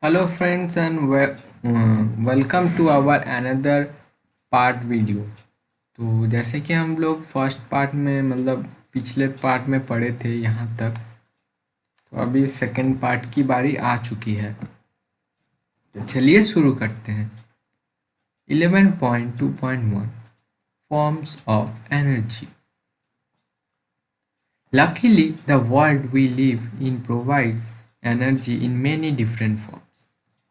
Hello friends and welcome to our another part video. तो जैसे कि हम लोग फर्स्ट पार्ट में मतलब पिछले पार्ट में पढ़े थे यहाँ तक, तो अभी सेकंड पार्ट की बारी आ चुकी है। तो चलिए शुरू करते हैं। 11.2.1 Forms of Energy। Luckily, the world we live in provides energy in many different forms।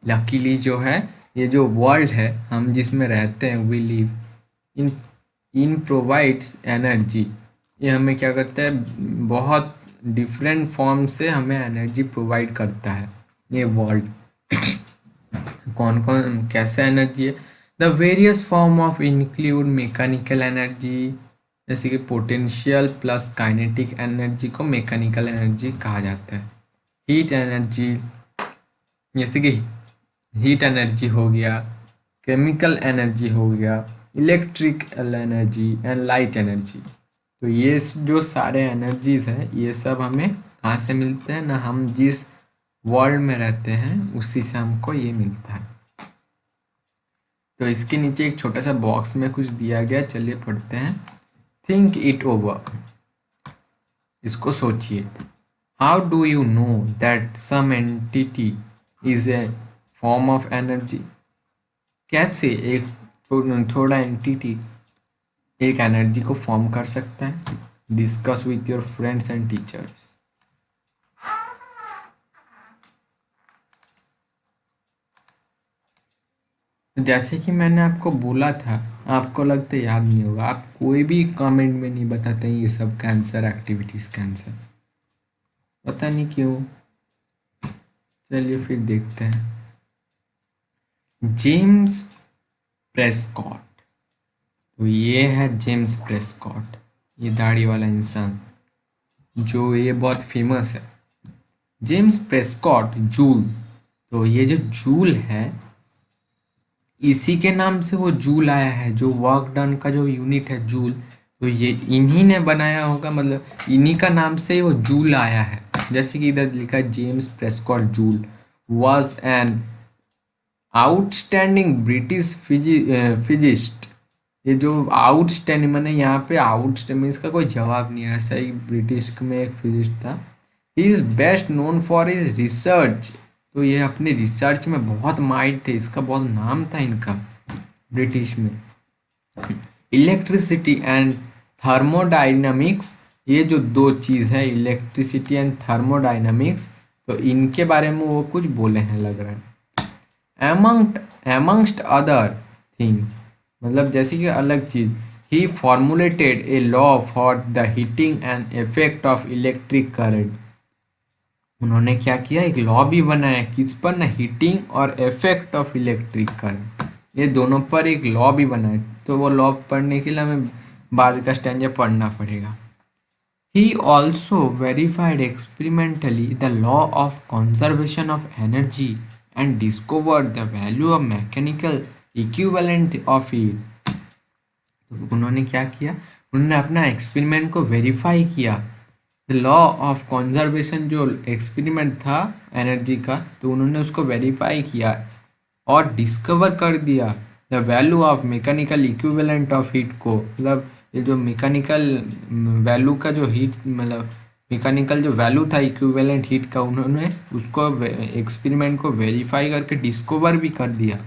Luckily जो है, ये जो वर्ल्ड है हम जिसमें रहते हैं, we live in in provides energy. ये हमें क्या करता है, बहुत डिफरेंट फॉर्म से हमें एनर्जी प्रोवाइड करता है ये वर्ल्ड। कौन कौन कैसे एनर्जी है? The various form of include mechanical energy, जैसे कि पोटेंशियल प्लस काइनेटिक एनर्जी को मैकेनिकल एनर्जी कहा जाता है। हीट एनर्जी, जैसे कि हीट एनर्जी हो गया, केमिकल एनर्जी हो गया, electrical energy and light energy. तो ये जो सारे एनर्जीज हैं ये सब हमें कहाँ से मिलते हैं ना, हम जिस वर्ल्ड में रहते हैं उसी से हमको ये मिलता है। तो इसके नीचे एक छोटा सा बॉक्स में कुछ दिया गया, चलिए पढ़ते हैं। थिंक इट ओवर, इसको सोचिए। How do you know that some entity is a form of energy? कैसे एक थोड़ा एंटिटी एक एनर्जी को फॉर्म कर सकता है? Discuss with your friends and teachers. जैसे कि मैंने आपको बोला था, आपको लगता है याद नहीं होगा, आप कोई भी कमेंट में नहीं बताते ये सब कैंसर एक्टिविटीज कैंसर, पता नहीं क्यों। चलिए फिर देखते हैं। जेम्स प्रेस्कॉट, तो ये है जेम्स प्रेस्कॉट, ये दाढ़ी वाला इंसान जो ये बहुत फेमस है। जेम्स प्रेस्कॉट जूल, तो ये जो जूल है इसी के नाम से वो जूल आया है, जो वर्क डन का जो यूनिट है जूल, तो ये इन्हीं ने बनाया होगा, मतलब इन्हीं का नाम से ही वो जूल आया है। जैसे कि इधर लिखा है James Prescott joule was an outstanding British physicist. ये जो आउटस्टैंडिंग, मैंने यहाँ पे आउटस्टैंडिंग, इसका कोई जवाब नहीं है, ऐसा ही ब्रिटिश में एक फिजिस्ट था। He is best known for his research, तो ये अपने रिसर्च में बहुत माहिर थे, इसका बहुत नाम था इनका ब्रिटिश में। इलेक्ट्रिसिटी एंड थर्मोडाइनमिक्स, ये जो दो चीज़ है इलेक्ट्रिसिटी एंड थर्मोडाइनमिक्स, तो इनके बारे में वो कुछ बोले हैं लग रहा है। amongst other things, मतलब जैसे कि अलग चीज, he formulated a law for the heating and effect of electric current। उन्होंने क्या किया, एक लॉ भी बनाया, किस पर ना, हीटिंग और इफेक्ट ऑफ इलेक्ट्रिक करंट, ये दोनों पर एक लॉ भी बनाया। तो वो लॉ पढ़ने के लिए हमें बाद का स्टैंजा पढ़ना पड़ेगा। He also verified experimentally the law of conservation of energy and discovered the value of mechanical equivalent of it। तो उन्होंने क्या किया, उन्होंने अपना एक्सपेरिमेंट को वेरीफाई किया। द लॉ ऑफ कंजर्वेशन जो एक्सपेरिमेंट था एनर्जी का, तो उन्होंने उसको वेरीफाई किया और डिस्कवर कर दिया the value of mechanical equivalent of heat को, मतलब ये जो मैकेनिकल वैल्यू का जो हीट, मतलब मैकेनिकल जो वैल्यू था इक्विवेलेंट हीट का, उन्होंने उसको एक्सपेरिमेंट को वेरीफाई करके डिस्कवर भी कर दिया।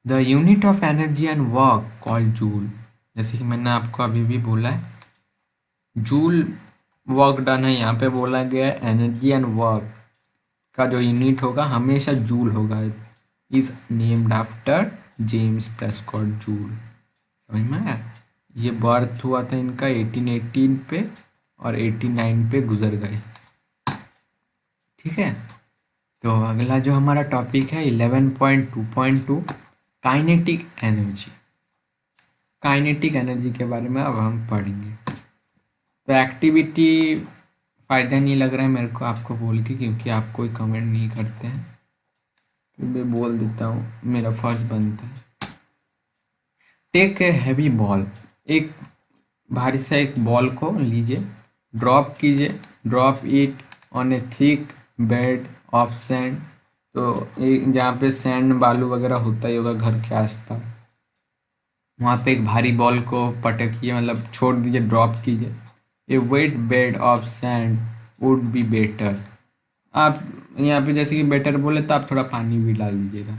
The unit of energy and work called joule, जैसे कि मैंने आपको अभी भी बोला है, जूल वर्क डन है, यहाँ पे बोला गया है एनर्जी एंड वर्क का जो यूनिट होगा हमेशा जूल होगा। Is named after James Prescott joule. समझ में आया? ये बर्थ हुआ था इनका 1818 पे और 89 पे गुजर गए। ठीक है, तो अगला जो हमारा टॉपिक है 11.2.2 काइनेटिक एनर्जी। काइनेटिक एनर्जी के बारे में अब हम पढ़ेंगे। तो एक्टिविटी फ़ायदा नहीं लग रहा है मेरे को आपको बोल के, क्योंकि आप कोई कमेंट नहीं करते हैं, तो मैं बोल देता हूँ, मेरा फर्ज बनता है। टेक ए हैवी बॉल, एक भारी सा एक बॉल को लीजिए, ड्रॉप कीजिए, drop it on A thick bed of sand, तो जहाँ पे सैंड बालू वगैरह होता ही होगा घर के आसपास, वहाँ पे एक भारी बॉल को पटकिए, मतलब छोड़ दीजिए, ड्रॉप कीजिए। A wet bed of sand would be better. आप यहाँ पे जैसे कि बेटर बोले तो आप थोड़ा पानी भी डाल दीजिएगा।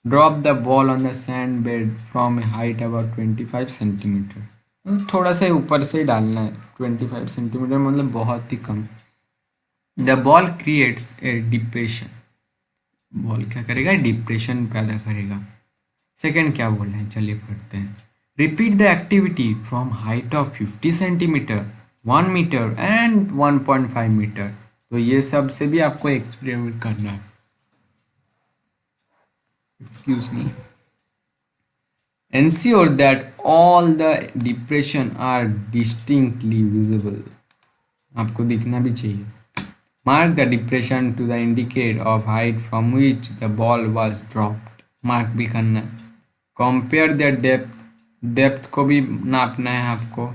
Drop the ball on the sand bed from A height about 25 centimetre. थोड़ा सा ऊपर से ही डालना है, 25 सेंटीमीटर मतलब बहुत ही कम। The ball creates a depression. Ball क्या करेगा, डिप्रेशन पैदा करेगा। सेकंड क्या बोल रहे हैं, चलिए पढ़ते हैं। Repeat the activity from height of 50 centimetre, 1 metre and 1.5 metre. तो ये सब से भी आपको एक्सपेरिमेंट करना है। Excuse me. Ensure that all the depression are distinctly visible। आपको दिखना भी चाहिए। Mark the depression to the indicate of height from which the ball was dropped। Mark भी करना है। Compare the depth। डेप्थ को भी नापना है आपको।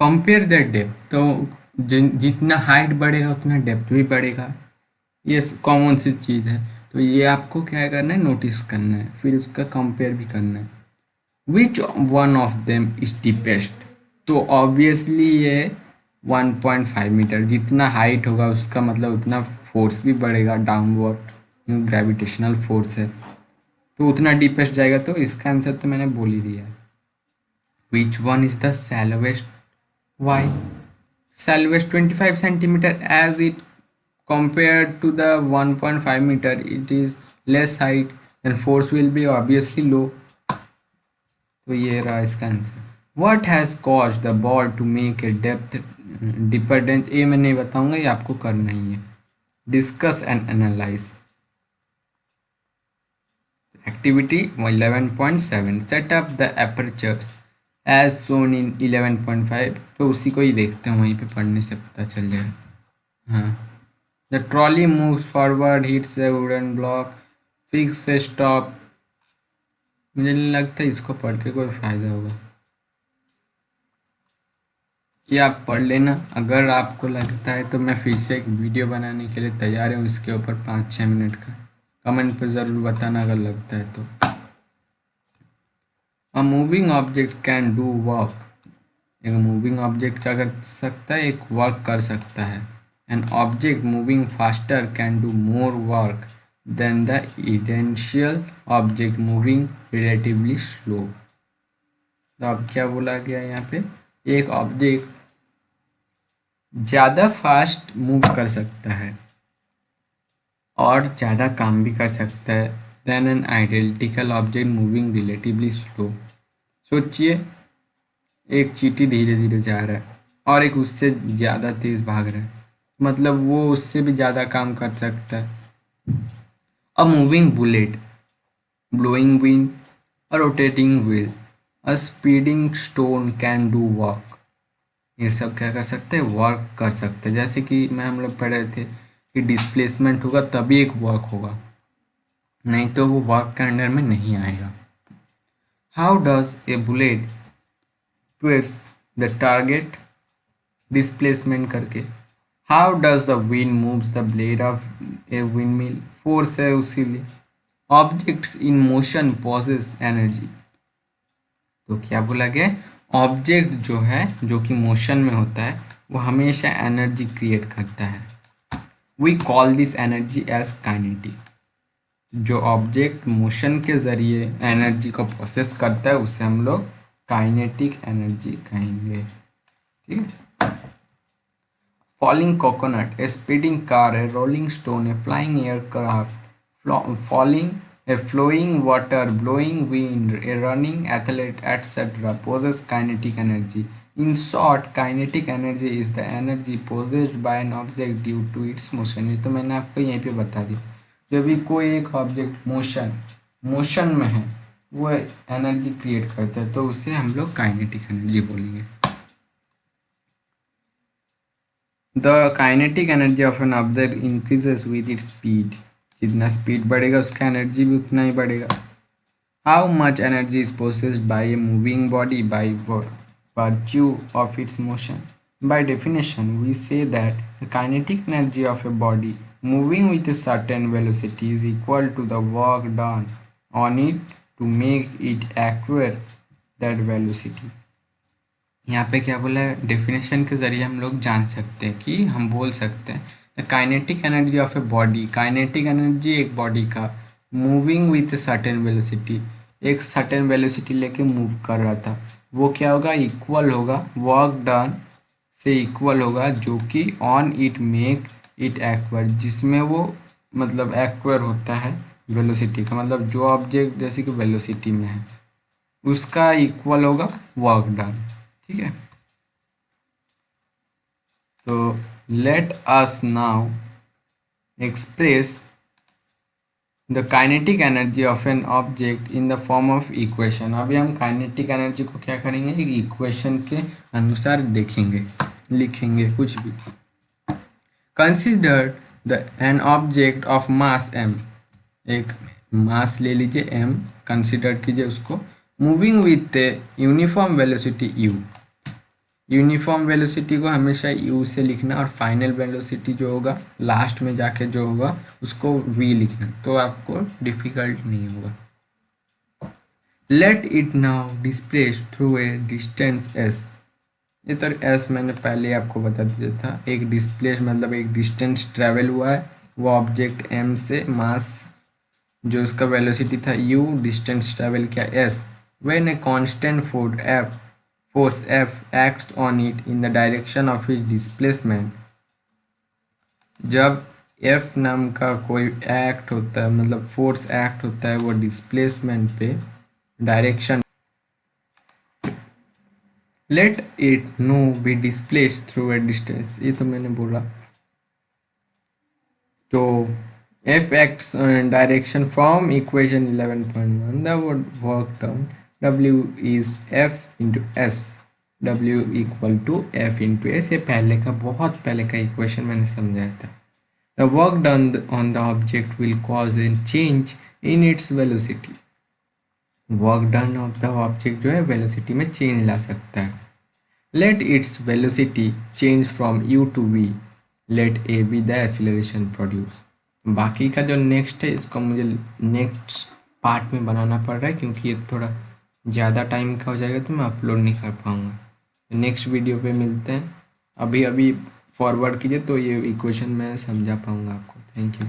Compare the depth, तो जितना हाइट बढ़ेगा उतना डेप्थ भी बढ़ेगा, ये कॉमन सी चीज़ है। तो ये आपको क्या करना है, नोटिस करना है, फिर उसका कंपेयर भी करना है। Which one of them is deepest. तो ऑब्वियसली ये 1.5 मीटर, जितना हाइट होगा उसका मतलब उतना फोर्स भी बढ़ेगा, डाउनवर्ड ग्रेविटेशनल फोर्स है, तो उतना डीपेस्ट जाएगा। तो इसका आंसर तो मैंने बोल ही दिया है। Which one is the shallowest. Why shallowest 25 centimetre, as it compared to the 1.5 meter it is less height, then force will be obviously low। तो ये रहा इसका answer. What has caused the ball to make a depth dependent। ये मैं नहीं बताऊंगा, ये आपको करना ही है। Discuss and analyze। Activity 11.7 set up the apertures as shown in 11.5। तो उसी को ही देखते हैं, वहीं पे पढ़ने से पता चल जाएगा। हाँ, the trolley moves forward, hits a wooden block, fix a stop। मुझे नहीं लगता इसको पढ़ के कोई फायदा होगा, ये आप पढ़ लेना। अगर आपको लगता है तो मैं फिर से एक वीडियो बनाने के लिए तैयार हूँ, इसके ऊपर 5-6 मिनट का। कमेंट पे ज़रूर बताना अगर लगता है तो। A moving object can do work. एक मूविंग ऑब्जेक्ट क्या कर सकता है, एक वर्क कर सकता है। An object moving faster can do more work than the identical object moving relatively slow. तो अब क्या बोला गया यहाँ पे, एक ऑब्जेक्ट ज़्यादा फास्ट मूव कर सकता है और ज़्यादा काम भी कर सकता है then an identical object moving relatively slow. सोचिए, एक चींटी धीरे धीरे जा रहा है और एक उससे ज़्यादा तेज़ भाग रहा है, मतलब वो उससे भी ज़्यादा काम कर सकता है। A moving bullet, blowing wind, a rotating wheel, a speeding stone can do work. ये सब क्या कर सकते हैं, वर्क कर सकते हैं। जैसे कि हम लोग पढ़ रहे थे कि डिस्प्लेसमेंट होगा तभी एक वर्क होगा, नहीं तो वो वर्क के अंडर में नहीं आएगा। How does a bullet towards the target, displacement करके। How does the wind moves the blade of a windmill, force है उसीलिए। Objects in motion possess energy. तो क्या बोला गया, ऑब्जेक्ट जो है जो कि मोशन में होता है वो हमेशा एनर्जी क्रिएट करता है। We call this energy as kinetic. जो ऑब्जेक्ट मोशन के ज़रिए एनर्जी को प्रोसेस करता है उसे हम लोग काइनेटिक एनर्जी कहेंगे। ठीक है। Falling coconut, A speeding car, A rolling stone, A flying aircraft, falling, a flowing water, blowing wind, a running athlete, etc. possess kinetic energy। In short, kinetic energy is the energy possessed by an object due to its motion। ये तो मैंने आपको यहीं पे बता दी। जब भी कोई एक ऑब्जेक्ट मोशन में है वो एनर्जी क्रिएट करता है तो उसे हम लोग काइनेटिक एनर्जी बोलेंगे। The kinetic energy of an object increases with its speed. जितना स्पीड बढ़ेगा उसका एनर्जी भी उतना ही बढ़ेगा। How much energy is possessed bye a moving body by virtue of its motion. By definition, we say that the kinetic energy of a body moving with a certain velocity is equal to the work done on it to make it acquire that velocity. यहाँ पे क्या बोला है, definition के ज़रिए हम लोग जान सकते हैं कि हम बोल सकते हैं the kinetic energy of a body, kinetic energy एक बॉडी का मूविंग विथ सर्टेन वेलोसिटी, एक सर्टेन वेलोसिटी लेके मूव कर रहा था, वो क्या होगा, इक्वल होगा वर्क डन से इक्वल होगा जो कि on it make it acquire, जिसमें वो मतलब एक्वायर होता है वेलोसिटी का, मतलब जो ऑब्जेक्ट जैसे कि वेलोसिटी में है उसका इक्वल होगा वर्क डन। ठीक है, तो let us now express the kinetic energy of an object in the form of equation. अभी हम काइनेटिक एनर्जी को क्या करेंगे, एक इक्वेशन के अनुसार देखेंगे, लिखेंगे कुछ भी। Consider the an object of mass m, एक मास ले लीजिए m, कंसिडर कीजिए उसको, moving with uniform velocity u। Uniform velocity को हमेशा u से लिखना और फाइनल वेलोसिटी जो होगा लास्ट में जाके जो होगा उसको v लिखना, तो आपको डिफिकल्ट नहीं होगा। Let it now displace through a distance s। ये तो s मैंने पहले आपको बता दिया था, एक डिस्प्लेस मतलब एक डिस्टेंस ट्रेवल हुआ है वो ऑब्जेक्ट m से, मास जो उसका वेलोसिटी था u, डिस्टेंस ट्रेवल किया s, when a constant force F acts on it in the direction of its displacement। जब F नाम का कोई एक्ट होता है, मतलब फोर्स एक्ट होता है वो डिस्प्लेसमेंट पे direction, let it no be displace through a distance, ये तो मैंने बोला। तो F acts direction from equation 11.1, the work done W is F into S, W equal to F into S, ये पहले का बहुत पहले का इक्वेशन मैंने समझाया था। The work done on the object will cause a change in its velocity, work done of the object जो है वेलोसिटी में चेंज ला सकता है। Let its velocity change from u to v, let a be the acceleration produce. बाकी का जो next है इसको मुझे नेक्स्ट पार्ट में बनाना पड़ रहा है क्योंकि ये थोड़ा ज़्यादा टाइम का हो जाएगा तो मैं अपलोड नहीं कर पाऊँगा। नेक्स्ट वीडियो पे मिलते हैं, अभी फॉरवर्ड कीजिए तो ये इक्वेशन मैं समझा पाऊँगा आपको। Thank you.